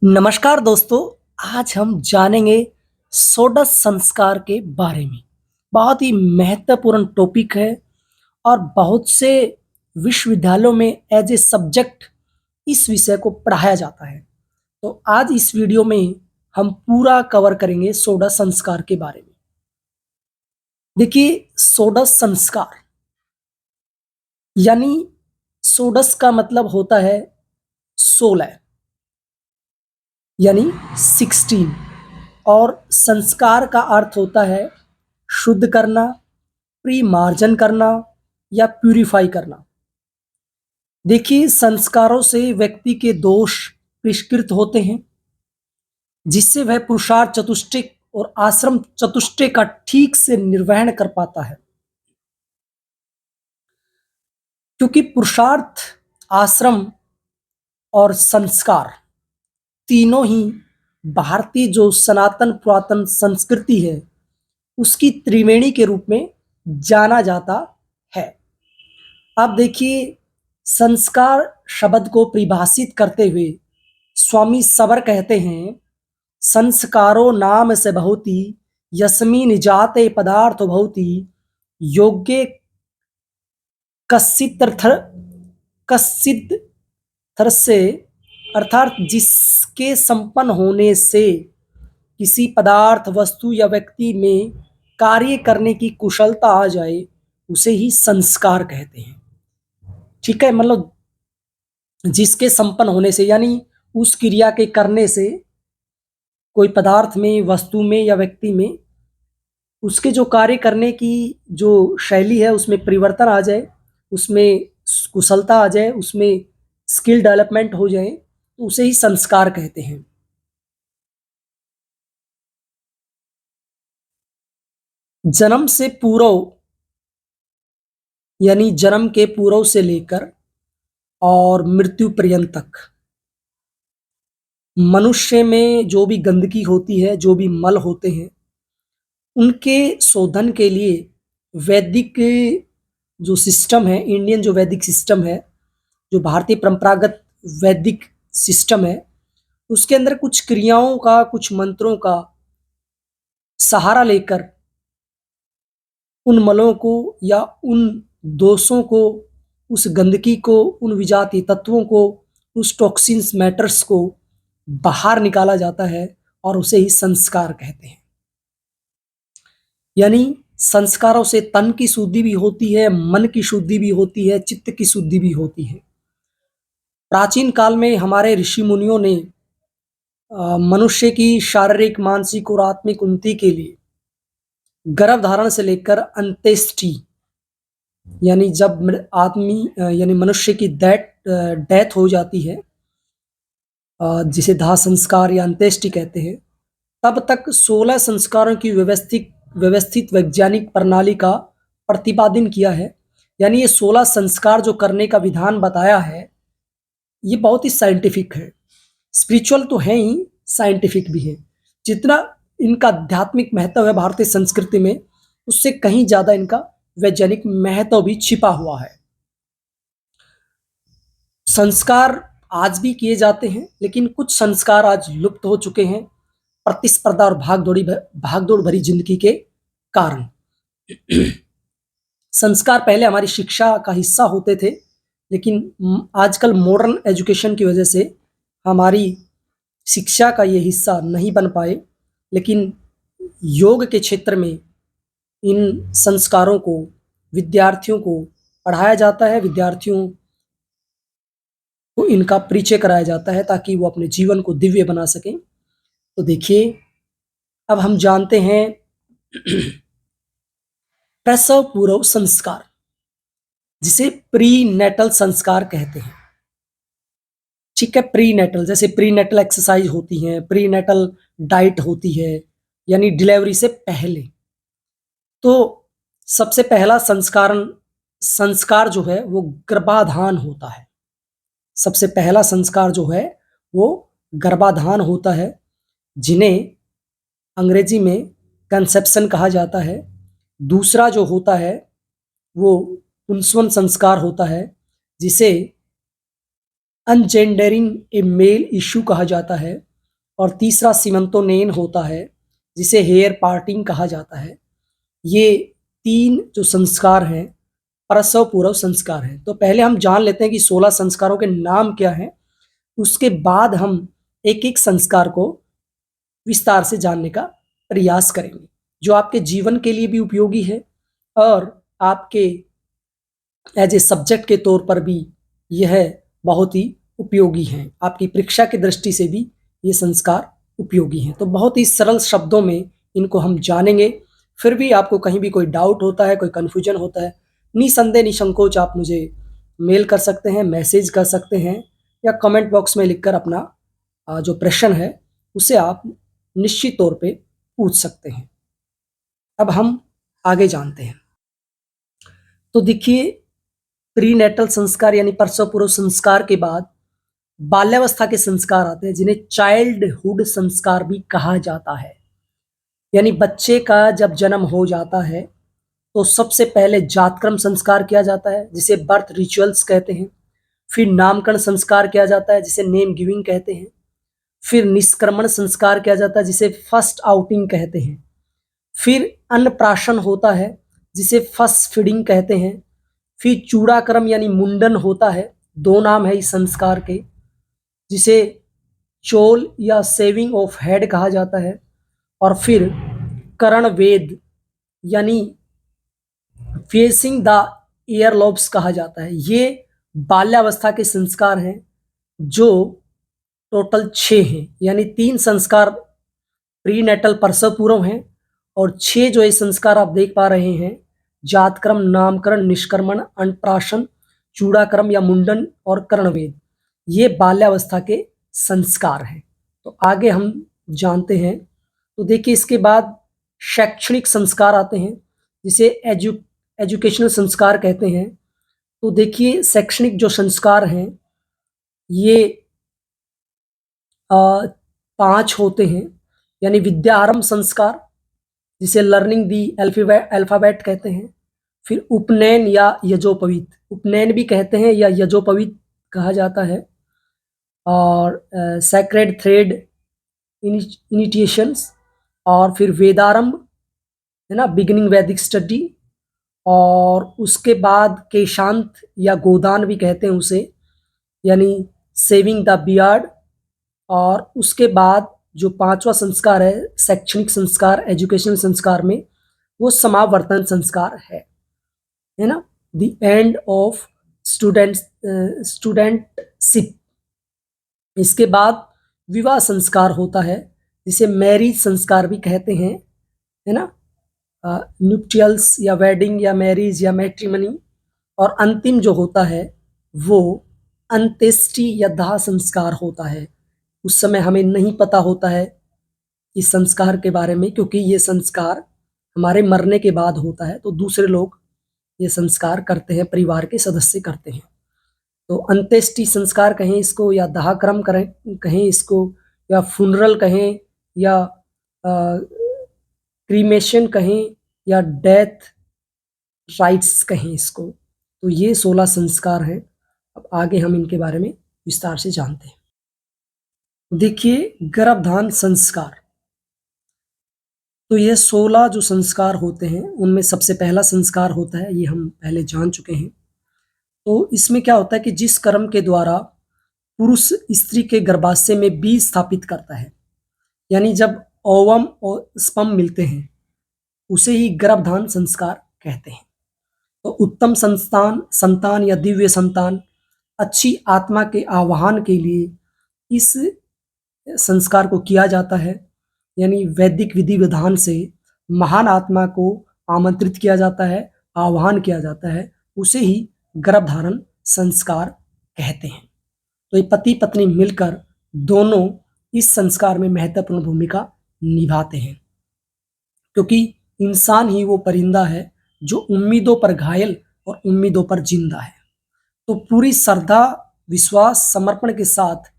नमस्कार दोस्तों, आज हम जानेंगे षोडश संस्कार के बारे में। बहुत ही महत्वपूर्ण टॉपिक है और बहुत से विश्वविद्यालयों में एज ए सब्जेक्ट इस विषय को पढ़ाया जाता है। तो आज इस वीडियो में हम पूरा कवर करेंगे षोडश संस्कार के बारे में। देखिए, षोडश संस्कार यानी षोडश का मतलब होता है 16 यानी 16 और संस्कार का अर्थ होता है शुद्ध करना, प्रीमार्जन करना या प्यूरिफाई करना। देखिए, संस्कारों से व्यक्ति के दोष परिष्कृत होते हैं, जिससे वह पुरुषार्थ चतुष्टय और आश्रम चतुष्टय का ठीक से निर्वहन कर पाता है। क्योंकि पुरुषार्थ, आश्रम और संस्कार तीनों ही भारतीय जो सनातन पुरातन संस्कृति है उसकी त्रिवेणी के रूप में जाना जाता है। अब देखिए, संस्कार शब्द को परिभाषित करते हुए स्वामी सबर कहते हैं, संस्कारो नाम से बहुति यस्मिन् जाते पदार्थ भवति योग्य कस्सिद्ध से, अर्थात जिसके संपन्न होने से किसी पदार्थ, वस्तु या व्यक्ति में कार्य करने की कुशलता आ जाए उसे ही संस्कार कहते हैं। ठीक है, मतलब जिसके संपन्न होने से यानी उस क्रिया के करने से कोई पदार्थ में, वस्तु में या व्यक्ति में उसके जो कार्य करने की जो शैली है उसमें परिवर्तन आ जाए, उसमें कुशलता आ जाए, उसमें स्किल डेवलपमेंट हो जाए, तो उसे ही संस्कार कहते हैं। जन्म से पूर्व यानी जन्म के पूर्व से लेकर और मृत्यु पर्यंत तक मनुष्य में जो भी गंदगी होती है, जो भी मल होते हैं, उनके शोधन के लिए वैदिक जो सिस्टम है, इंडियन जो वैदिक सिस्टम है, जो भारतीय परंपरागत वैदिक सिस्टम है, उसके अंदर कुछ क्रियाओं का, कुछ मंत्रों का सहारा लेकर उन मलों को या उन दोषों को, उस गंदगी को, उन विजातीय तत्वों को, उस टॉक्सिन्स मैटर्स को बाहर निकाला जाता है और उसे ही संस्कार कहते हैं। यानी संस्कारों से तन की शुद्धि भी होती है, मन की शुद्धि भी होती है, चित्त की शुद्धि भी होती है। प्राचीन काल में हमारे ऋषि मुनियों ने मनुष्य की शारीरिक, मानसिक और आत्मिक उन्नति के लिए गर्भ धारण से लेकर अंत्येष्टि यानी जब आदमी यानी मनुष्य की डेथ हो जाती है, जिसे दाह संस्कार या अंत्येष्टि कहते हैं, तब तक 16 संस्कारों की व्यवस्थित वैज्ञानिक प्रणाली का प्रतिपादन किया है। यानी ये 16 संस्कार जो करने का विधान बताया है, ये बहुत ही साइंटिफिक है। स्पिरिचुअल तो है ही, साइंटिफिक भी है। जितना इनका आध्यात्मिक महत्व है भारतीय संस्कृति में, उससे कहीं ज्यादा इनका वैज्ञानिक महत्व भी छिपा हुआ है। संस्कार आज भी किए जाते हैं, लेकिन कुछ संस्कार आज लुप्त हो चुके हैं प्रतिस्पर्धा और भागदौड़ भरी जिंदगी के कारण। संस्कार पहले हमारी शिक्षा का हिस्सा होते थे, लेकिन आजकल मॉडर्न एजुकेशन की वजह से हमारी शिक्षा का ये हिस्सा नहीं बन पाए। लेकिन योग के क्षेत्र में इन संस्कारों को विद्यार्थियों को पढ़ाया जाता है, विद्यार्थियों को इनका परिचय कराया जाता है ताकि वो अपने जीवन को दिव्य बना सकें। तो देखिए, अब हम जानते हैं प्रसव पूर्व संस्कार, जिसे प्री नेटल संस्कार कहते हैं। ठीक है, प्री नेटल जैसे प्री नेटल एक्सरसाइज होती है, प्री नेटल डाइट होती है, यानी डिलीवरी से पहले। तो सबसे पहला संस्कार जो है वो गर्भाधान होता है। सबसे पहला संस्कार जो है वो गर्भाधान होता है, जिन्हें अंग्रेजी में कंसेप्शन कहा जाता है। दूसरा जो होता है वो पुंसवन संस्कार होता है, जिसे अनजेंडरिंग ए मेल इश्यू कहा जाता है। और तीसरा सीमंतोनयन होता है, जिसे हेयर पार्टिंग कहा जाता है। ये 3 जो संस्कार हैं, प्रसव पूर्व संस्कार हैं। तो पहले हम जान लेते हैं कि 16 संस्कारों के नाम क्या हैं, उसके बाद हम एक-एक संस्कार को विस्तार से जानने का प्रयास करेंगे, जो आपके जीवन के लिए भी उपयोगी है और आपके एज ए सब्जेक्ट के तौर पर भी यह बहुत ही उपयोगी हैं। आपकी परीक्षा की दृष्टि से भी ये संस्कार उपयोगी हैं। तो बहुत ही सरल शब्दों में इनको हम जानेंगे। फिर भी आपको कहीं भी कोई डाउट होता है, कोई कन्फ्यूजन होता है, निसंदेह निसंकोच आप मुझे मेल कर सकते हैं, मैसेज कर सकते हैं या कमेंट बॉक्स में लिखकर अपना जो प्रश्न है उसे आप निश्चित तौर पे पूछ सकते हैं। अब हम आगे जानते हैं। तो देखिए, प्रीनेटल संस्कार यानी प्रसव पूर्व संस्कार के बाद बाल्यावस्था के संस्कार आते हैं, जिन्हें चाइल्डहुड संस्कार भी कहा जाता है। यानी बच्चे का जब जन्म हो जाता है तो सबसे पहले जातक्रम संस्कार किया जाता है, जिसे बर्थ रिचुअल्स कहते हैं। फिर नामकरण संस्कार किया जाता है, जिसे नेम गिविंग कहते हैं। फिर निष्क्रमण संस्कार किया जाता है, जिसे फर्स्ट आउटिंग कहते हैं। फिर अन्नप्राशन होता है, जिसे फर्स्ट फीडिंग कहते हैं। फिर चूड़ाक्रम यानी मुंडन होता है, 2 नाम है इस संस्कार के, जिसे चोल या सेविंग ऑफ हेड कहा जाता है। और फिर करण वेद यानी फेसिंग द ईयर लॉब्स कहा जाता है। ये बाल्यावस्था के संस्कार हैं, जो टोटल 6 हैं। यानी 3 संस्कार प्रीनेटल प्रसव पूर्व हैं और 6 जो ये संस्कार आप देख पा रहे हैं, जातक्रम, नामकरण, निष्क्रमण, अन्नप्राशन, चूड़ाक्रम या मुंडन और कर्णवेद, ये बाल्यावस्था के संस्कार हैं। तो आगे हम जानते हैं। तो देखिए, इसके बाद शैक्षणिक संस्कार आते हैं, जिसे एजुकेशनल संस्कार कहते हैं। तो देखिए, शैक्षणिक जो संस्कार हैं ये 5 होते हैं। यानी विद्यारंभ संस्कार, जिसे लर्निंग दी अल्फाबेट कहते हैं। फिर उपनयन या यजोपवीत, उपनयन भी कहते हैं या यजोपवीत कहा जाता है। और सैक्रेड थ्रेड इनिशिएशंस, और फिर वेदारंभ है ना, बिगिनिंग वैदिक स्टडी। और उसके बाद केशांत या गोदान भी कहते हैं उसे, यानी सेविंग द बियर्ड। और उसके बाद जो 5वां संस्कार है शैक्षणिक संस्कार, एजुकेशनल संस्कार में, वो समावर्तन संस्कार है ना, द एंड ऑफ स्टूडेंटशिप। इसके बाद विवाह संस्कार होता है, जिसे मैरिज संस्कार भी कहते हैं, है ना, न्यूप्टियल्स या वेडिंग या मैरिज या मैट्रिमनी। और अंतिम जो होता है वो अंत्येष्टि या दाह संस्कार होता है। उस समय हमें नहीं पता होता है इस संस्कार के बारे में, क्योंकि ये संस्कार हमारे मरने के बाद होता है, तो दूसरे लोग ये संस्कार करते हैं, परिवार के सदस्य करते हैं। तो अंत्येष्टि संस्कार कहें इसको, या दाहक्रम कहें इसको, या फुनरल कहें, या क्रीमेशन कहें, या डेथ राइट्स कहें इसको। तो ये 16 संस्कार हैं। अब आगे हम इनके बारे में विस्तार से जानते हैं। देखिए, गर्भधान संस्कार। तो ये 16 जो संस्कार होते हैं, उनमें सबसे पहला संस्कार होता है, ये हम पहले जान चुके हैं। तो इसमें क्या होता है कि जिस कर्म के द्वारा पुरुष स्त्री के गर्भाशय में बीज स्थापित करता है, यानी जब ओवम और स्पर्म मिलते हैं, उसे ही गर्भधान संस्कार कहते हैं। तो उत्तम संतान या दिव्य संतान, अच्छी आत्मा के आवाहन के लिए इस संस्कार को किया जाता है। यानी वैदिक विधि विधान से महान आत्मा को आमंत्रित किया जाता है, आह्वान किया जाता है, उसे ही गर्भधारण संस्कार कहते हैं। तो ये पति पत्नी मिलकर दोनों इस संस्कार में महत्वपूर्ण भूमिका निभाते हैं, क्योंकि इंसान ही वो परिंदा है जो उम्मीदों पर घायल और उम्मीदों पर जिंदा है। तो पूरी श्रद्धा, विश्वास, समर्पण के साथ,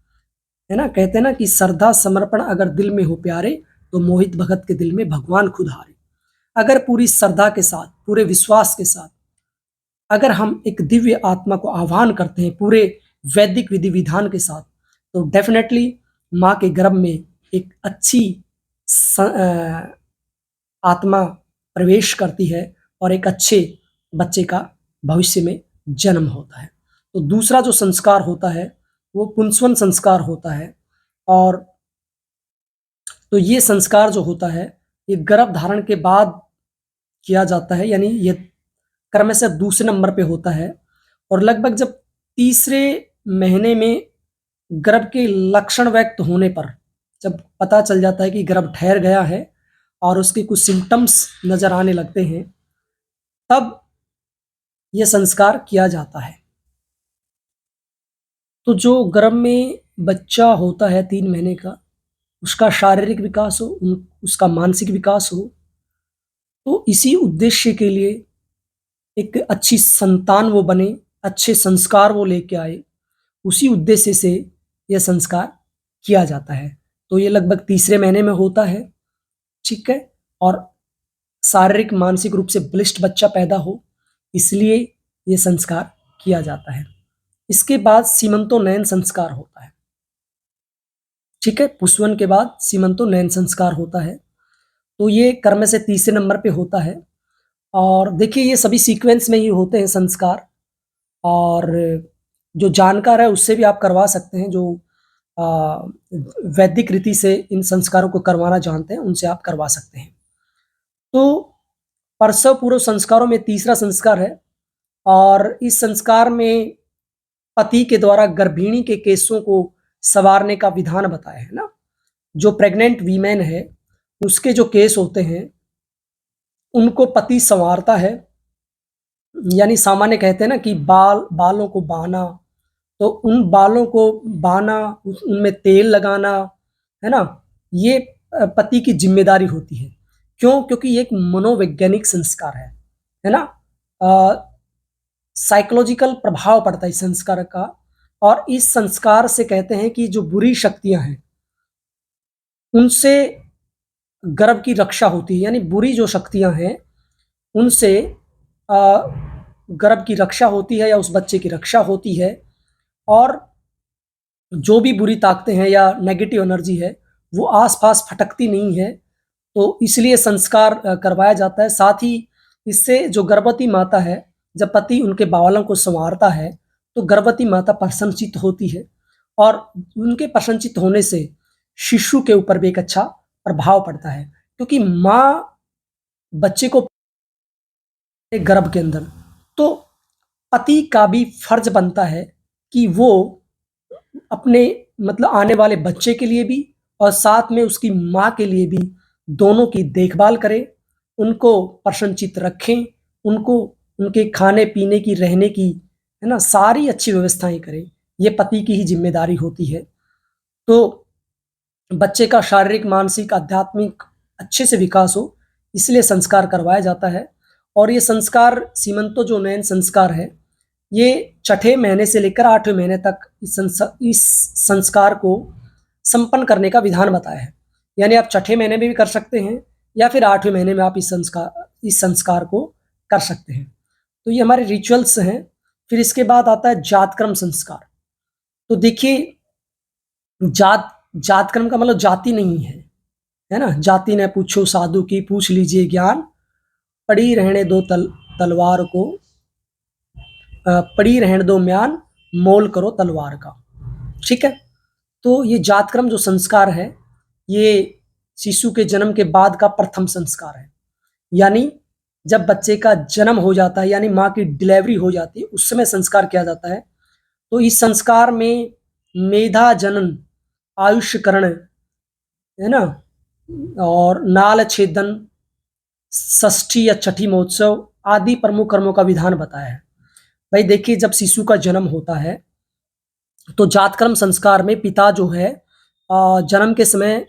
है ना, कहते हैं ना कि श्रद्धा समर्पण अगर दिल में हो प्यारे, तो मोहित भगत के दिल में भगवान खुद हारे। अगर पूरी श्रद्धा के साथ, पूरे विश्वास के साथ अगर हम एक दिव्य आत्मा को आह्वान करते हैं पूरे वैदिक विधि विधान के साथ, तो डेफिनेटली माँ के गर्भ में एक अच्छी आत्मा प्रवेश करती है और एक अच्छे बच्चे का भविष्य में जन्म होता है। तो दूसरा जो संस्कार होता है वो पुंसवन संस्कार होता है। और तो ये संस्कार जो होता है ये गर्भ धारण के बाद किया जाता है, यानी ये क्रमशः दूसरे नंबर पे होता है। और लगभग जब तीसरे महीने में गर्भ के लक्षण व्यक्त होने पर, जब पता चल जाता है कि गर्भ ठहर गया है और उसके कुछ सिम्टम्स नजर आने लगते हैं, तब यह संस्कार किया जाता है। तो जो गर्भ में बच्चा होता है 3 महीने का, उसका शारीरिक विकास हो, उसका मानसिक विकास हो, तो इसी उद्देश्य के लिए एक अच्छी संतान वो बने, अच्छे संस्कार वो लेके आए, उसी उद्देश्य से यह संस्कार किया जाता है। तो ये लगभग तीसरे महीने में होता है, ठीक है। और शारीरिक मानसिक रूप से बलिष्ठ बच्चा पैदा हो, इसलिए ये संस्कार किया जाता है। इसके बाद सीमंतोनयन संस्कार होता है, ठीक है। पुष्पवन के बाद सीमंतोनयन संस्कार होता है। तो ये क्रम से तीसरे नंबर पे होता है। और देखिए ये सभी सीक्वेंस में ही होते हैं संस्कार, और जो जानकार है उससे भी आप करवा सकते हैं, जो वैदिक रीति से इन संस्कारों को करवाना जानते हैं उनसे आप करवा सकते हैं। तो प्रसव पूर्व संस्कारों में तीसरा संस्कार है, और इस संस्कार में पति के द्वारा गर्भिणी के केसों को संवारने का विधान बताया है ना। जो प्रेग्नेंट वीमेन है उसके जो केस होते हैं उनको पति संवारता है, यानी सामान्य कहते हैं ना कि बालों को बहाना, तो उन बालों को बहाना, उनमें तेल लगाना, है ना, ये पति की जिम्मेदारी होती है। क्यों? क्योंकि ये एक मनोवैज्ञानिक संस्कार है ना। साइकोलॉजिकल प्रभाव पड़ता है इस संस्कार का, और इस संस्कार से कहते हैं कि जो बुरी शक्तियां हैं उनसे गर्भ की रक्षा होती है, यानी बुरी जो शक्तियां हैं उनसे गर्भ की रक्षा होती है या उस बच्चे की रक्षा होती है। और जो भी बुरी ताकतें हैं या नेगेटिव एनर्जी है वो आसपास फटकती नहीं है, तो इसलिए संस्कार करवाया जाता है। साथ ही इससे जो गर्भवती माता है, जब पति उनके बालों को संवारता है तो गर्भवती माता प्रसन्नचित्त होती है, और उनके प्रसन्नचित्त होने से शिशु के ऊपर भी एक अच्छा प्रभाव पड़ता है, क्योंकि माँ बच्चे को गर्भ के अंदर, तो पति का भी फर्ज बनता है कि वो अपने मतलब आने वाले बच्चे के लिए भी और साथ में उसकी माँ के लिए भी दोनों की देखभाल करें, उनको प्रसन्नचित्त रखें, उनको उनके खाने पीने की, रहने की, है ना, सारी अच्छी व्यवस्थाएं करें। ये पति की ही जिम्मेदारी होती है। तो बच्चे का शारीरिक, मानसिक, आध्यात्मिक अच्छे से विकास हो, इसलिए संस्कार करवाया जाता है। और ये संस्कार सीमंतोनयन संस्कार है, ये छठे महीने से लेकर 8वें महीने तक इस संस्कार को संपन्न करने का विधान बताया है। यानी आप छठे महीने में भी कर सकते हैं या फिर 8वें महीने में आप इस संस्कार को कर सकते हैं। तो ये हमारे रिचुअल्स हैं। फिर इसके बाद आता है जातक्रम संस्कार। तो देखिए जातक्रम का मतलब जाति नहीं है ना। जाति ने पूछो साधु की, पूछ लीजिए ज्ञान, पड़ी रहने दो तलवार को, पड़ी रहने दो म्यान, मोल करो तलवार का, ठीक है। तो ये जातक्रम जो संस्कार है ये शिशु के जन्म के बाद का प्रथम संस्कार है। यानी जब बच्चे का जन्म हो जाता है, यानी माँ की डिलीवरी हो जाती है, उस समय संस्कार किया जाता है। तो इस संस्कार में मेधा जनन, आयुष्यकरण, है ना, और नाल छेदन, षष्ठी या छठी महोत्सव आदि प्रमुख कर्मों का विधान बताया है। भाई देखिए जब शिशु का जन्म होता है तो जातकर्म संस्कार में पिता जो है जन्म के समय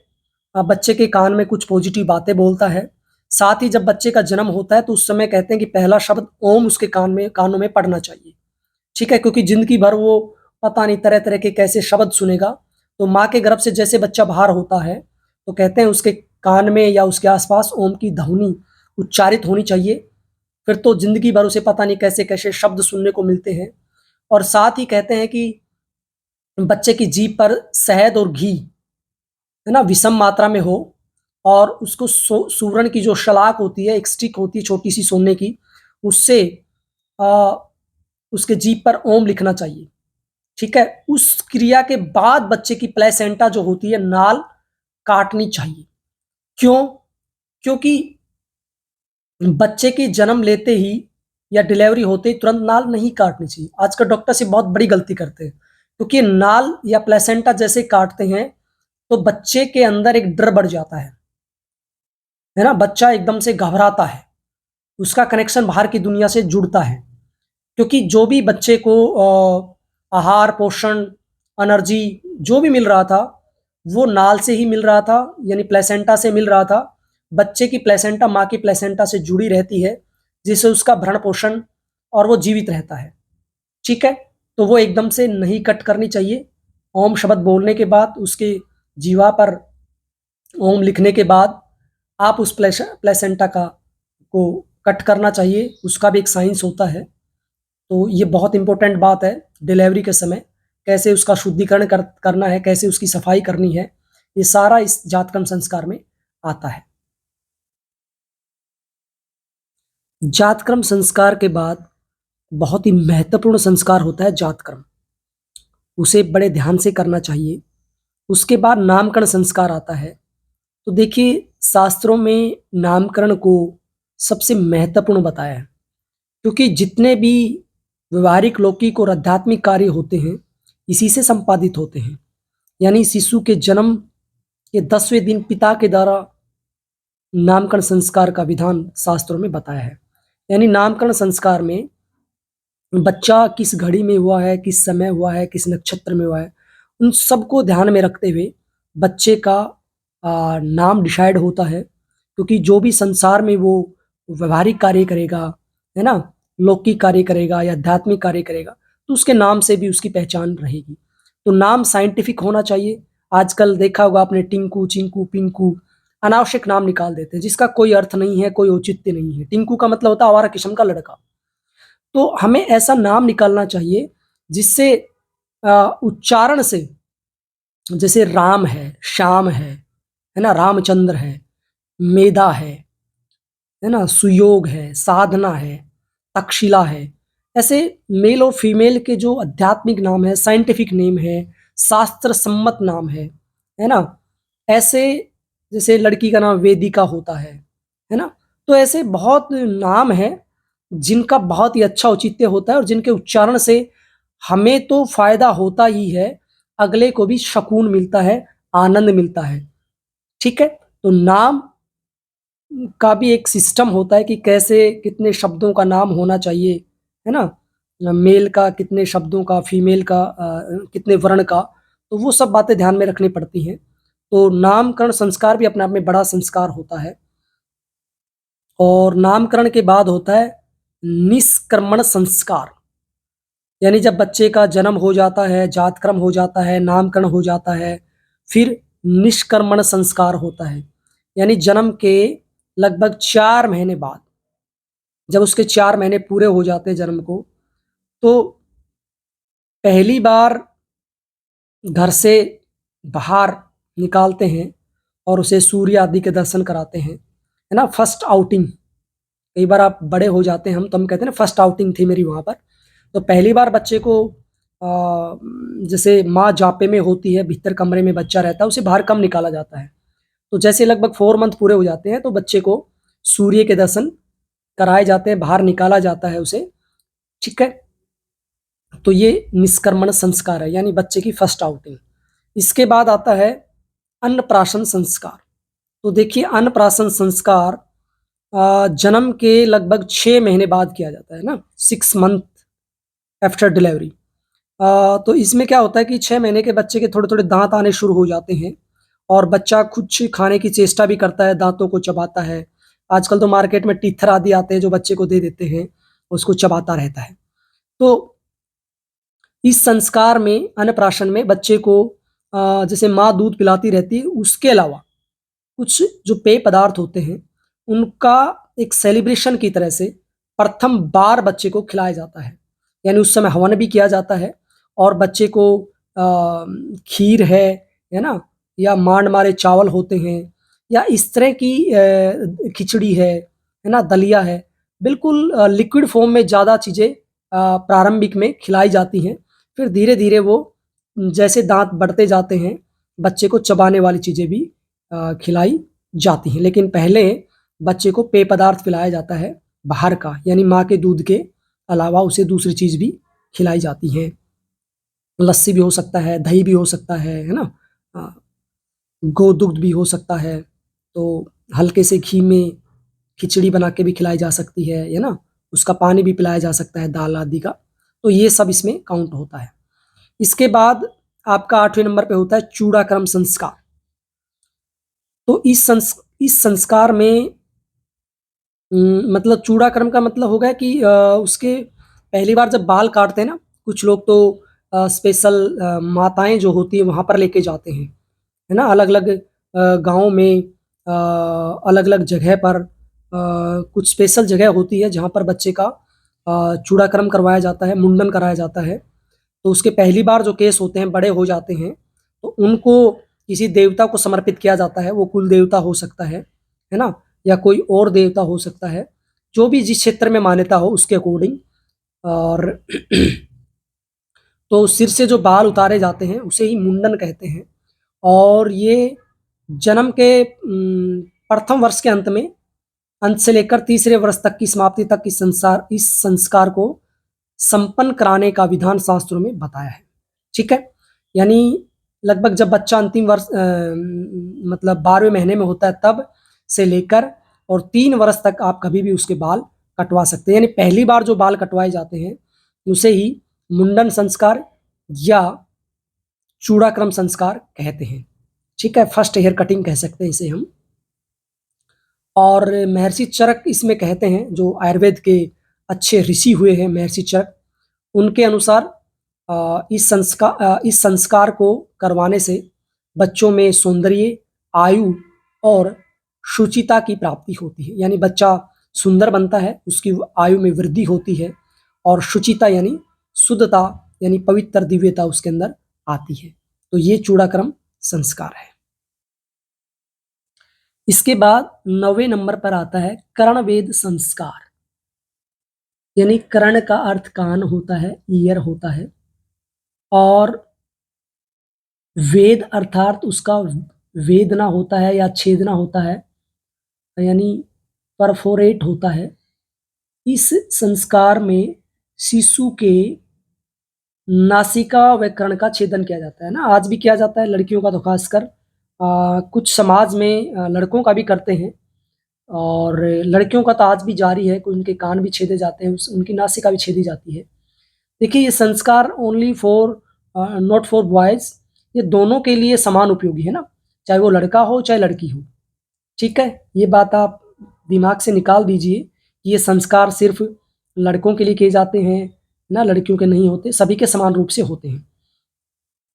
बच्चे के कान में कुछ पॉजिटिव बातें बोलता है। साथ ही जब बच्चे का जन्म होता है तो उस समय कहते हैं कि पहला शब्द ओम उसके कानों में पड़ना चाहिए, ठीक है, क्योंकि जिंदगी भर वो पता नहीं तरह तरह के कैसे शब्द सुनेगा। तो माँ के गर्भ से जैसे बच्चा बाहर होता है तो कहते हैं उसके कान में या उसके आसपास ओम की ध्वनि उच्चारित होनी चाहिए, फिर तो जिंदगी भर उसे पता नहीं कैसे कैसे शब्द सुनने को मिलते हैं। और साथ ही कहते हैं कि बच्चे की जीभ पर शहद और घी है ना, विषम मात्रा में हो और उसको सूरण की जो शलाक होती है, एक स्टिक होती है छोटी सी सोने की, उससे आ, उसके जीभ पर ओम लिखना चाहिए। ठीक है, उस क्रिया के बाद बच्चे की प्लेसेंटा जो होती है, नाल काटनी चाहिए। क्यों? क्योंकि बच्चे की जन्म लेते ही या डिलीवरी होते ही तुरंत नाल नहीं काटनी चाहिए। आजकल डॉक्टर से बहुत बड़ी गलती करते हैं, क्योंकि नाल या प्लेसेंटा जैसे काटते हैं तो बच्चे के अंदर एक डर बढ़ जाता है ना, बच्चा एकदम से घबराता है, उसका कनेक्शन बाहर की दुनिया से जुड़ता है। क्योंकि जो भी बच्चे को आहार, पोषण, एनर्जी जो भी मिल रहा था, वो नाल से ही मिल रहा था, यानी प्लेसेंटा से मिल रहा था। बच्चे की प्लेसेंटा माँ की प्लेसेंटा से जुड़ी रहती है, जिससे उसका भरण पोषण और वो जीवित रहता है। ठीक है, तो वो एकदम से नहीं कट करनी चाहिए। ओम शब्द बोलने के बाद उसके जीवा पर ओम लिखने के बाद आप उस प्लेसेंटा का को कट करना चाहिए, उसका भी एक साइंस होता है। तो ये बहुत इंपॉर्टेंट बात है, डिलीवरी के समय कैसे उसका शुद्धिकरण करना है, कैसे उसकी सफाई करनी है, ये सारा इस जातकर्म संस्कार में आता है। जातकर्म संस्कार के बाद बहुत ही महत्वपूर्ण संस्कार होता है जातकर्म, उसे बड़े ध्यान से करना चाहिए। उसके बाद नामकरण संस्कार आता है। तो देखिए, शास्त्रों में नामकरण को सबसे महत्वपूर्ण बताया है, क्योंकि जितने भी व्यवहारिक, लौकिक और आध्यात्मिक कार्य होते हैं, इसी से संपादित होते हैं। यानी शिशु के जन्म के 10वें दिन पिता के द्वारा नामकरण संस्कार का विधान शास्त्रों में बताया है। यानी नामकरण संस्कार में बच्चा किस घड़ी में हुआ है, किस समय हुआ है, किस नक्षत्र में हुआ है, उन सबको ध्यान में रखते हुए बच्चे का नाम डिसाइड होता है। क्योंकि जो भी संसार में वो व्यवहारिक कार्य करेगा, है ना, लौकिक कार्य करेगा या आध्यात्मिक कार्य करेगा, तो उसके नाम से भी उसकी पहचान रहेगी। तो नाम साइंटिफिक होना चाहिए। आजकल देखा होगा आपने, टिंकू, चिंकू, पिंकू, अनावश्यक नाम निकाल देते हैं जिसका कोई अर्थ नहीं है, कोई औचित्य नहीं है। टिंकू का मतलब होता है आवारा किस्म का लड़का। तो हमें ऐसा नाम निकालना चाहिए जिससे उच्चारण से, जैसे राम है, श्याम है ना, रामचंद्र है, मेधा है ना, सुयोग है, साधना है, तक्षशिला है, ऐसे मेल और फीमेल के जो आध्यात्मिक नाम है, साइंटिफिक नेम है, शास्त्र सम्मत नाम है ना, ऐसे जैसे लड़की का नाम वेदिका होता है ना। तो ऐसे बहुत नाम है जिनका बहुत ही अच्छा औचित्य होता है और जिनके उच्चारण से हमें तो फायदा होता ही है, अगले को भी सुकून मिलता है, आनंद मिलता है। ठीक है, तो नाम का भी एक सिस्टम होता है कि कैसे कितने शब्दों का नाम होना चाहिए, है ना, मेल का कितने शब्दों का, फीमेल का कितने वर्ण का, तो वो सब बातें ध्यान में रखनी पड़ती हैं। तो नामकरण संस्कार भी अपने आप में बड़ा संस्कार होता है। और नामकरण के बाद होता है निष्क्रमण संस्कार। यानी जब बच्चे का जन्म हो जाता है, जातक्रम हो जाता है, नामकरण हो जाता है, फिर निष्क्रमण संस्कार होता है। यानी जन्म के लगभग 4 महीने बाद, जब उसके 4 महीने पूरे हो जाते हैं जन्म को, तो पहली बार घर से बाहर निकालते हैं और उसे सूर्य आदि के दर्शन कराते हैं, है ना, फर्स्ट आउटिंग। कई बार आप बड़े हो जाते हैं, हम तो हम कहते हैं ना फर्स्ट आउटिंग थी मेरी वहाँ पर। तो पहली बार बच्चे को जैसे माँ जापे में होती है, भीतर कमरे में बच्चा रहता है, उसे बाहर कम निकाला जाता है। तो जैसे लगभग 4 मंथ पूरे हो जाते हैं तो बच्चे को सूर्य के दर्शन कराए जाते हैं, बाहर निकाला जाता है उसे। ठीक है, तो ये निष्क्रमण संस्कार है, यानी बच्चे की फर्स्ट आउटिंग। इसके बाद आता है अन्नप्राशन संस्कार। तो देखिए, अन्नप्राशन संस्कार जन्म के लगभग 6 महीने बाद किया जाता है ना, 6 मंथ आफ्टर डिलीवरी। तो इसमें क्या होता है कि 6 महीने के बच्चे के थोड़े थोड़े दांत आने शुरू हो जाते हैं और बच्चा कुछ खाने की चेष्टा भी करता है, दांतों को चबाता है। आजकल तो मार्केट में टीथर आदि आते हैं जो बच्चे को दे देते हैं, उसको चबाता रहता है। तो इस संस्कार में, अन्नप्राशन में बच्चे को जैसे माँ दूध पिलाती रहती है, उसके अलावा कुछ जो पेय पदार्थ होते हैं उनका एक सेलिब्रेशन की तरह से प्रथम बार बच्चे को खिलाया जाता है। यानी उस समय हवन भी किया जाता है और बच्चे को खीर है ना, या मांड मारे चावल होते हैं या इस तरह की खिचड़ी है ना, दलिया है, बिल्कुल लिक्विड फॉर्म में ज़्यादा चीज़ें प्रारंभिक में खिलाई जाती हैं। फिर धीरे-धीरे वो जैसे दाँत बढ़ते जाते हैं, बच्चे को चबाने वाली चीज़ें भी खिलाई जाती हैं। लेकिन पहले बच्चे को पेय पदार्थ पिलाया जाता है बाहर का, यानी माँ के दूध के अलावा उसे दूसरी चीज़ भी खिलाई जाती है। लस्सी भी हो सकता है, दही भी हो सकता है ना? गोदुग्ध भी हो सकता है, तो हल्के से घी में खिचड़ी बना के भी खिलाई जा सकती है ना? उसका पानी भी पिलाया जा सकता है दाल आदि का, तो ये सब इसमें काउंट होता है। इसके बाद आपका 8वें नंबर पे होता है चूड़ाक्रम संस्कार। तो इस संस्कार में मतलब चूड़ाक्रम का मतलब होगा कि उसके पहली बार जब बाल काटते हैं ना, कुछ लोग तो स्पेशल माताएँ जो होती हैं वहाँ पर लेके जाते हैं, है ना? अलग-अलग गाँव में अलग-अलग जगह पर कुछ स्पेशल जगह होती है जहाँ पर बच्चे का चूड़ाक्रम करवाया जाता है, मुंडन कराया जाता है। तो उसके पहली बार जो केस होते हैं, बड़े हो जाते हैं, तो उनको किसी देवता को समर्पित किया जाता है, वो कुल देवता हो सकता है ना? या कोई और देवता हो सकता है, जो भी जिस क्षेत्र में मान्यता हो उसके अकॉर्डिंग। और तो सिर से जो बाल उतारे जाते हैं उसे ही मुंडन कहते हैं और ये जन्म के प्रथम वर्ष के अंत से लेकर तीसरे वर्ष तक की समाप्ति तक इस संस्कार को संपन्न कराने का विधान शास्त्रों में बताया है। ठीक है? यानी लगभग जब बच्चा अंतिम वर्ष मतलब 12वें महीने में होता है तब से लेकर और 3 वर्ष तक आप कभी भी उसके बाल कटवा सकते हैं। यानी पहली बार जो बाल कटवाए जाते हैं उसे ही मुंडन संस्कार या चूड़ाक्रम संस्कार कहते हैं। ठीक है? फर्स्ट हेयर कटिंग कह सकते हैं इसे हम। और महर्षि चरक इसमें कहते हैं, जो आयुर्वेद के अच्छे ऋषि हुए हैं महर्षि चरक, उनके अनुसार इस संस्कार को करवाने से बच्चों में सौंदर्य, आयु और शुचिता की प्राप्ति होती है। यानी बच्चा सुंदर बनता है, उसकी आयु में वृद्धि होती है और शुचिता यानी शुद्धता यानी पवित्र दिव्यता उसके अंदर आती है। तो ये चूड़ाक्रम संस्कार है। इसके बाद 9वें नंबर पर आता है कर्णवेद संस्कार। यानी कर्ण का अर्थ कान होता है, ईयर होता है और वेद अर्थात उसका वेदना होता है या छेदना होता है, यानी परफोरेट होता है। इस संस्कार में शिशु के नासिका व कर्ण का छेदन किया जाता है ना, आज भी किया जाता है लड़कियों का तो खासकर कुछ समाज में लड़कों का भी करते हैं और लड़कियों का तो आज भी जारी है, उनके कान भी छेदे जाते हैं, उनकी नासिका भी छेदी जाती है। देखिए ये संस्कार only for not for boys, ये दोनों के लिए समान उपयोगी है ना, चाहे वो लड़का हो चाहे लड़की हो। ठीक है? ये बात आप दिमाग से निकाल दीजिए, ये संस्कार सिर्फ़ लड़कों के लिए किए जाते हैं ना, लड़कियों के नहीं होते, सभी के समान रूप से होते हैं।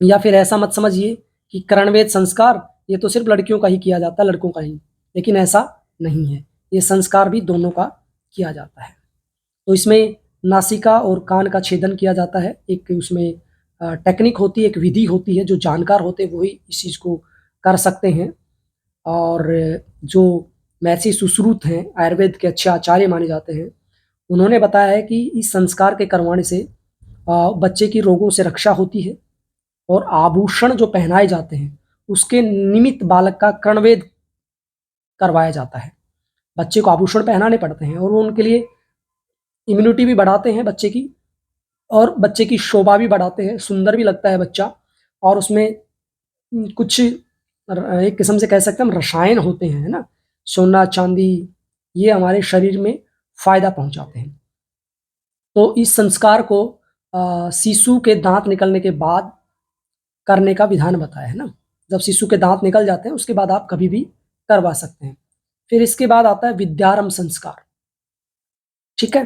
या फिर ऐसा मत समझिए कि कर्णवेद संस्कार ये तो सिर्फ़ लड़कियों का ही किया जाता है, लड़कों का नहीं, लेकिन ऐसा नहीं है। ये संस्कार भी दोनों का किया जाता है। तो इसमें नासिका और कान का छेदन किया जाता है। एक उसमें टेक्निक होती है, एक विधि होती है, जो जानकार होते हैं वही इस चीज़ को कर सकते हैं। और जो महर्षि सुश्रुत हैं, आयुर्वेद के अच्छे आचार्य माने जाते हैं, उन्होंने बताया है कि इस संस्कार के करवाने से बच्चे की रोगों से रक्षा होती है और आभूषण जो पहनाए जाते हैं, उसके निमित्त बालक का कर्णवेद करवाया जाता है। बच्चे को आभूषण पहनाने पड़ते हैं और वो उनके लिए इम्यूनिटी भी बढ़ाते हैं बच्चे की और बच्चे की शोभा भी बढ़ाते हैं, सुंदर भी लगता है बच्चा और उसमें कुछ एक किस्म से कह सकते हैं हम रसायन होते हैं, है ना? सोना, चांदी ये हमारे शरीर में फ़ायदा पहुँचाते हैं। तो इस संस्कार को शिशु के दाँत निकलने के बाद करने का विधान बताया है ना? जब शिशु के दाँत निकल जाते हैं उसके बाद आप कभी भी करवा सकते हैं। फिर इसके बाद आता है विद्यारंभ संस्कार, ठीक है?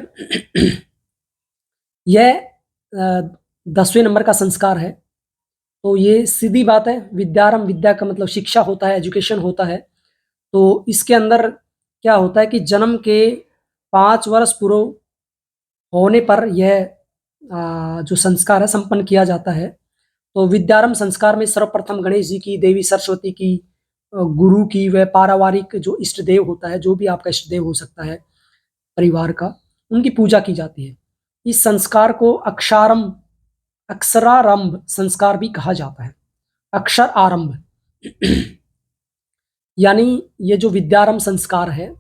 यह 10वें नंबर का संस्कार है। तो ये सीधी बात है, विद्यारंभ, विद्या का मतलब शिक्षा होता है, एजुकेशन होता है। तो इसके अंदर क्या होता है कि जन्म के 5 वर्ष पूरे होने पर यह जो संस्कार है संपन्न किया जाता है तो विद्यारंभ संस्कार में सर्वप्रथम गणेश जी की, देवी सरस्वती की, गुरु की व पारिवारिक जो इष्ट देव होता है, जो भी आपका इष्ट देव हो सकता है परिवार का, उनकी पूजा की जाती है। इस संस्कार को अक्षरारंभ संस्कार भी कहा जाता है। अक्षर आरंभ यानी ये जो विद्यारंभ संस्कार है,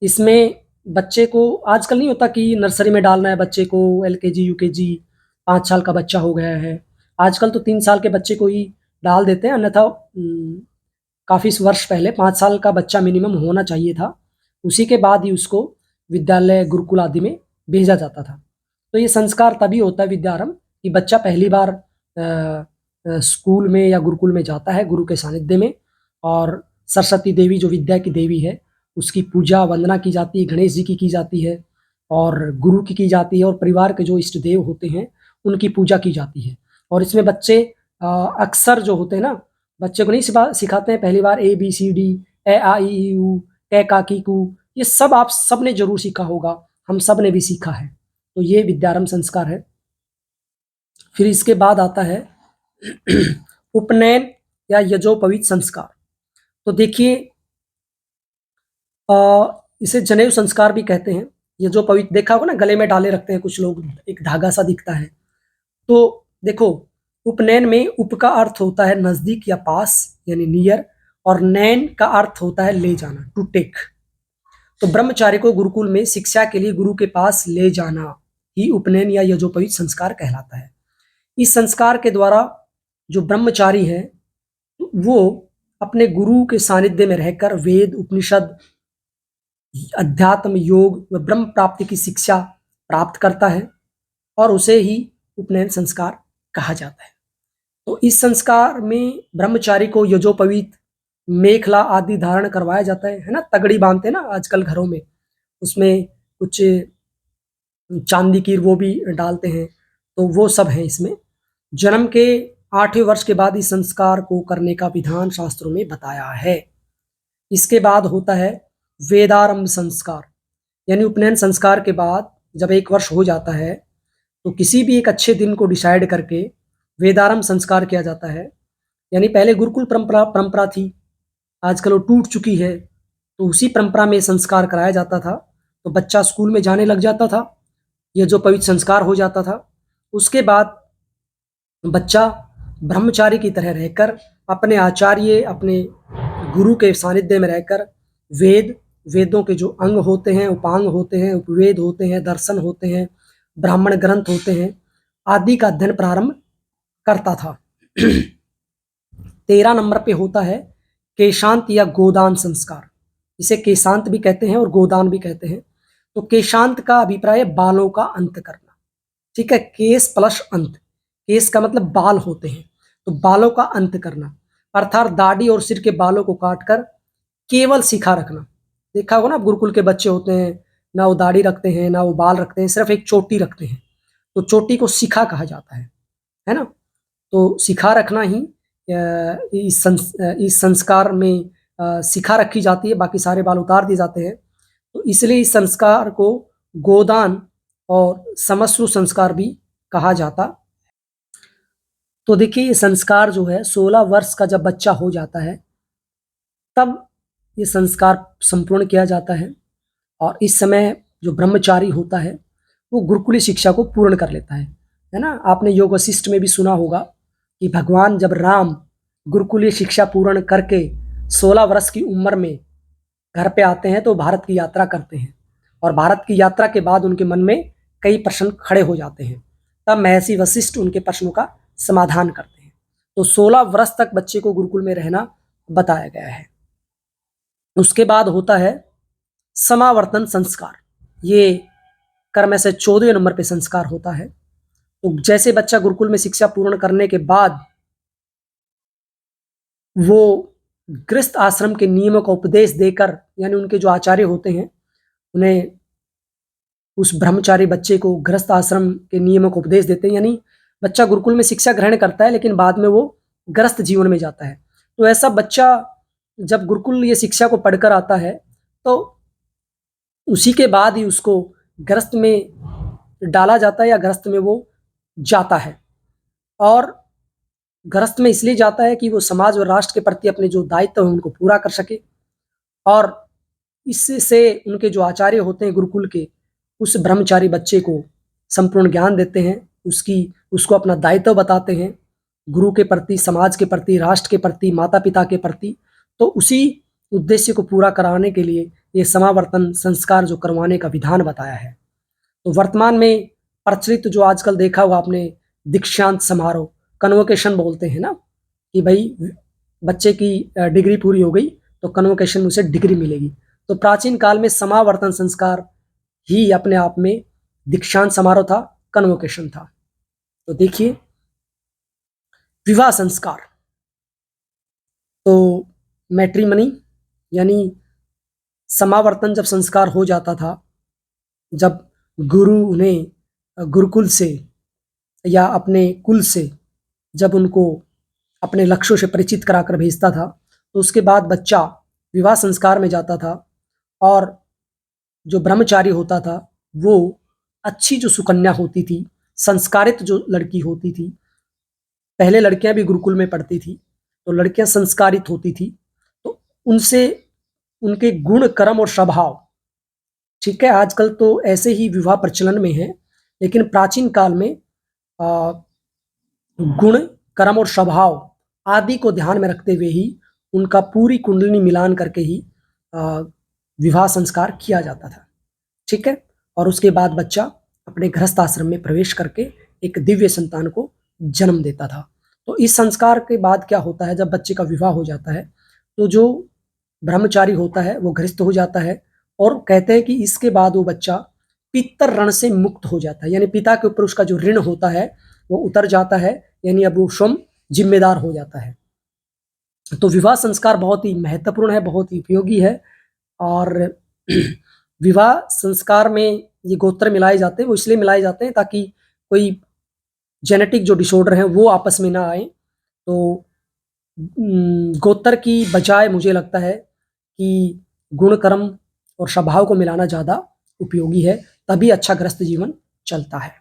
इसमें बच्चे को आजकल नहीं होता कि नर्सरी में डालना है बच्चे को, एलकेजी यूकेजी, 5 साल का बच्चा हो गया है, आजकल तो 3 साल के बच्चे को ही डाल देते हैं, अन्यथा काफ़ी वर्ष पहले 5 साल का बच्चा मिनिमम होना चाहिए था, उसी के बाद ही उसको विद्यालय गुरुकुल आदि में भेजा जाता था। तो ये संस्कार तभी होता है विद्यारंभ कि बच्चा पहली बार स्कूल में या गुरुकुल में जाता है गुरु के सानिध्य में, और सरस्वती देवी जो विद्या की देवी है उसकी पूजा वंदना की जाती है, गणेश जी की जाती है, और गुरु की जाती है, और परिवार के जो इष्ट देव होते हैं उनकी पूजा की जाती है। और इसमें बच्चे अक्सर जो होते हैं ना, बच्चे को नहीं सिखाते हैं पहली बार ABCD, ए आ ई ई ऊ, कै का की कू, ये सब आप सब ने जरूर सीखा होगा, हम सब ने भी सीखा है। तो ये विद्यारंभ संस्कार है। फिर इसके बाद आता है उपनयन या यजोपवीत संस्कार। तो देखिए इसे जनेऊ संस्कार भी कहते हैं। यजोपवीत देखा होगा ना, गले में डाले रखते हैं कुछ लोग, एक धागा सा दिखता है। तो देखो, उपनयन में उप का अर्थ होता है नजदीक या पास यानी नियर, और नयन का अर्थ होता है ले जाना, टू टेक। तो ब्रह्मचारी को गुरुकुल में शिक्षा के लिए गुरु के पास ले जाना ही उपनयन या यजोपवीत संस्कार कहलाता है। इस संस्कार के द्वारा जो ब्रह्मचारी है वो अपने गुरु के सानिध्य में रहकर वेद, उपनिषद, अध्यात्म, योग व ब्रह्म प्राप्ति की शिक्षा प्राप्त करता है, और उसे ही उपनयन संस्कार कहा जाता है। तो इस संस्कार में ब्रह्मचारी को यजोपवीत, मेखला आदि धारण करवाया जाता है ना, तगड़ी बांधते हैं ना आजकल घरों में, उसमें कुछ चांदी की वो भी डालते हैं, तो वो सब है इसमें। जन्म के 8वें वर्ष के बाद इस संस्कार को करने का विधान शास्त्रों में बताया है। इसके बाद होता है वेदारंभ संस्कार, यानी उपनयन संस्कार के बाद जब 1 वर्ष हो जाता है तो किसी भी एक अच्छे दिन को डिसाइड करके वेदारंभ संस्कार किया जाता है। यानी पहले गुरुकुल परंपरा थी, आजकल वो टूट चुकी है, तो उसी परंपरा में संस्कार कराया जाता था। तो बच्चा स्कूल में जाने लग जाता था, ये जो पवित्र संस्कार हो जाता था। उसके बाद बच्चा ब्रह्मचारी की तरह रहकर अपने आचार्य, अपने गुरु के सानिध्य में रहकर वेदों के जो अंग होते हैं, उपांग होते हैं, उपवेद होते हैं, दर्शन होते हैं, ब्राह्मण ग्रंथ होते हैं आदि का अध्ययन प्रारंभ करता था। 13 नंबर पे होता है केशांत या गोदान संस्कार। इसे केशांत भी कहते हैं और गोदान भी कहते हैं। तो केशांत का अभिप्राय बालों का अंत करना, ठीक है, केस प्लस अंत। केस का मतलब बाल होते हैं, तो बालों का अंत करना, अर्थात दाढ़ी और सिर के बालों को काटकर केवल शिखा रखना। देखा होगा ना, गुरुकुल के बच्चे होते हैं, ना वो दाढ़ी रखते हैं ना वो बाल रखते हैं, सिर्फ एक चोटी रखते हैं, तो चोटी को शिखा कहा जाता है ना। तो शिखा रखना ही इस संस्कार में शिखा रखी जाती है, बाकी सारे बाल उतार दिए जाते हैं। तो इसलिए इस संस्कार को गोदान और समश्रु संस्कार भी कहा जाता। तो देखिए, ये संस्कार जो है 16 वर्ष का जब बच्चा हो जाता है तब ये संस्कार संपूर्ण किया जाता है, और इस समय जो ब्रह्मचारी होता है वो गुरुकुली शिक्षा को पूर्ण कर लेता है ना। आपने योग वशिष्ठ में भी सुना होगा कि भगवान जब राम गुरुकुलीय शिक्षा पूर्ण करके 16 वर्ष की उम्र में घर पे आते हैं तो भारत की यात्रा करते हैं, और भारत की यात्रा के बाद उनके मन में कई प्रश्न खड़े हो जाते हैं, तब महर्षि वशिष्ठ उनके प्रश्नों का समाधान करते हैं। तो 16 वर्ष तक बच्चे को गुरुकुल में रहना बताया गया है। उसके बाद होता है समावर्तन संस्कार। ये कर्म से 14वें नंबर पे संस्कार होता है। तो जैसे बच्चा गुरुकुल में शिक्षा पूर्ण करने के बाद वो गृहस्थ आश्रम के नियमों का उपदेश देकर, यानी उनके जो आचार्य होते हैं उन्हें उस ब्रह्मचारी बच्चे को गृहस्थ आश्रम के नियमों का उपदेश देते हैं। यानी बच्चा गुरुकुल में शिक्षा ग्रहण करता है लेकिन बाद में वो गृहस्थ जीवन में जाता है। तो ऐसा बच्चा जब गुरुकुल ये शिक्षा को पढ़कर आता है तो उसी के बाद ही उसको गृहस्थ में डाला जाता है या गृहस्थ में वो जाता है। और गृहस्थ में इसलिए जाता है कि वो समाज और राष्ट्र के प्रति अपने जो दायित्व है उनको पूरा कर सके, और इससे उनके जो आचार्य होते हैं गुरुकुल के, उस ब्रह्मचारी बच्चे को संपूर्ण ज्ञान देते हैं, उसको अपना दायित्व बताते हैं गुरु के प्रति, समाज के प्रति, राष्ट्र के प्रति, माता पिता के प्रति। तो उसी उद्देश्य को पूरा कराने के लिए ये समावर्तन संस्कार जो करवाने का विधान बताया है। तो वर्तमान में प्रचलित जो आजकल देखा हुआ आपने दीक्षांत समारोह, कन्वोकेशन बोलते हैं ना, कि भाई बच्चे की डिग्री पूरी हो गई तो कन्वोकेशन में उसे डिग्री मिलेगी। तो प्राचीन काल में समावर्तन संस्कार ही अपने आप में दीक्षांत समारोह था, कन्वोकेशन था। तो देखिए विवाह संस्कार, तो मैट्रिमनी यानी समावर्तन जब संस्कार हो जाता था, जब गुरु उन्हें गुरुकुल से या अपने कुल से जब उनको अपने लक्ष्यों से परिचित कराकर भेजता था, तो उसके बाद बच्चा विवाह संस्कार में जाता था, और जो ब्रह्मचारी होता था वो अच्छी जो सुकन्या होती थी, संस्कारित जो लड़की होती थी, पहले लड़कियां भी गुरुकुल में पढ़ती थी तो लड़कियां संस्कारित होती थी, तो उनसे उनके गुण, कर्म और स्वभाव, ठीक है आजकल तो ऐसे ही विवाह प्रचलन में है, लेकिन प्राचीन काल में गुण, कर्म और स्वभाव आदि को ध्यान में रखते हुए ही उनका पूरी कुंडली मिलान करके ही विवाह संस्कार किया जाता था, ठीक है। और उसके बाद बच्चा अपने गृहस्थ आश्रम में प्रवेश करके एक दिव्य संतान को जन्म देता था। तो इस संस्कार के बाद क्या होता है, जब बच्चे का विवाह हो जाता है तो जो ब्रह्मचारी होता है वो गृहस्थ हो जाता है, और कहते हैं कि इसके बाद वो बच्चा पितर ऋण से मुक्त हो जाता है, यानी पिता के ऊपर उसका जो ऋण होता है वो उतर जाता है, यानी अब वो स्वयं जिम्मेदार हो जाता है। तो विवाह संस्कार बहुत ही महत्वपूर्ण है, बहुत ही उपयोगी है। और विवाह संस्कार में ये गोत्र मिलाए जाते हैं, वो इसलिए मिलाए जाते हैं ताकि कोई जेनेटिक जो डिसऑर्डर हैं वो आपस में ना आए। तो गोत्र की बजाय मुझे लगता है कि गुण, कर्म और स्वभाव को मिलाना ज़्यादा उपयोगी है, तभी अच्छा गृहस्थ जीवन चलता है।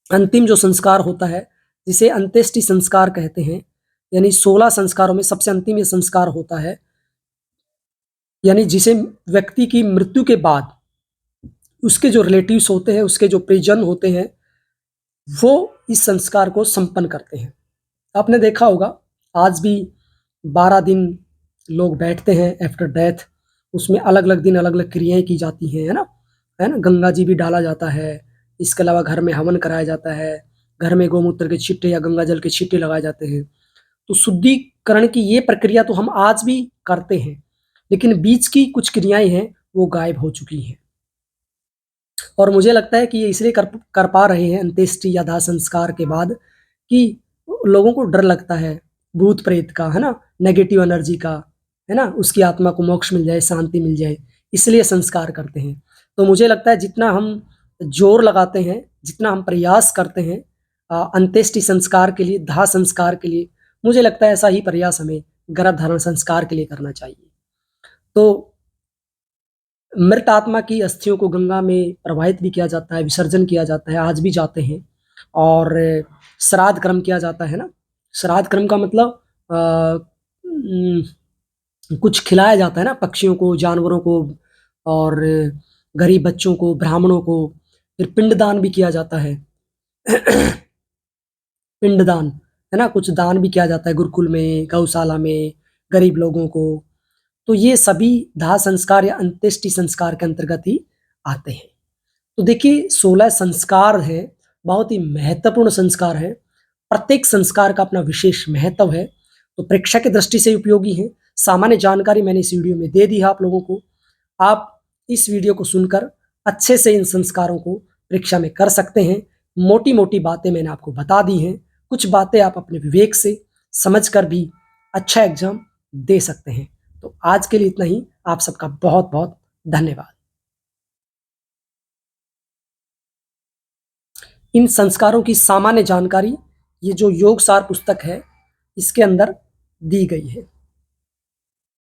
अंतिम जो संस्कार होता है जिसे अंत्येष्टि संस्कार कहते हैं, यानी 16 संस्कारों में सबसे अंतिम ये संस्कार होता है, यानी जिसे व्यक्ति की मृत्यु के बाद उसके जो रिलेटिव्स होते हैं, उसके जो परिजन होते हैं, वो इस संस्कार को संपन्न करते हैं। आपने देखा होगा आज भी 12 दिन लोग बैठते हैं आफ्टर डेथ, उसमें अलग अलग दिन अलग अलग क्रियाएं की जाती हैं, है ना, गंगा जी भी डाला जाता है, इसके अलावा घर में हवन कराया जाता है, घर में गौमूत्र के छिट्टे या गंगा जल के छिट्टे लगाए जाते हैं। तो शुद्धिकरण की ये प्रक्रिया तो हम आज भी करते हैं, लेकिन बीच की कुछ क्रियाएं हैं वो गायब हो चुकी हैं, और मुझे लगता है कि ये इसलिए कर पा रहे हैं अंत्येष्टि या दाह संस्कार के बाद कि लोगों को डर लगता है भूत प्रेत का, है ना, नेगेटिव एनर्जी का, है ना, उसकी आत्मा को मोक्ष मिल जाए, शांति मिल जाए, इसलिए संस्कार करते हैं। तो मुझे लगता है जितना हम जोर लगाते हैं, जितना हम प्रयास करते हैं अंत्येष्टि संस्कार के लिए, दाह संस्कार के लिए, मुझे लगता है ऐसा ही प्रयास हमें गर्भधारण संस्कार के लिए करना चाहिए। तो मृत आत्मा की अस्थियों को गंगा में प्रवाहित भी किया जाता है, विसर्जन किया जाता है, आज भी जाते हैं। और श्राद्ध कर्म किया जाता है ना, श्राद्ध कर्म का मतलब कुछ खिलाया जाता है ना, पक्षियों को, जानवरों को, और गरीब बच्चों को, ब्राह्मणों को। फिर पिंडदान भी किया जाता है पिंडदान, है ना, कुछ दान भी किया जाता है गुरुकुल में, गौशाला में, गरीब लोगों को। तो ये सभी दाह संस्कार या अंत्येष्टि संस्कार के अंतर्गत ही आते हैं। तो देखिए 16 संस्कार हैं, बहुत ही महत्वपूर्ण संस्कार हैं, प्रत्येक संस्कार का अपना विशेष महत्व है, तो परीक्षा की दृष्टि से उपयोगी है। सामान्य जानकारी मैंने इस वीडियो में दे दी है आप लोगों को। आप इस वीडियो को सुनकर अच्छे से इन संस्कारों को परीक्षा में कर सकते हैं। मोटी मोटी बातें मैंने आपको बता दी हैं, कुछ बातें आप अपने विवेक से समझकर भी अच्छा एग्जाम दे सकते हैं। तो आज के लिए इतना ही, आप सबका बहुत बहुत धन्यवाद। इन संस्कारों की सामान्य जानकारी ये जो योग सार पुस्तक है इसके अंदर दी गई है।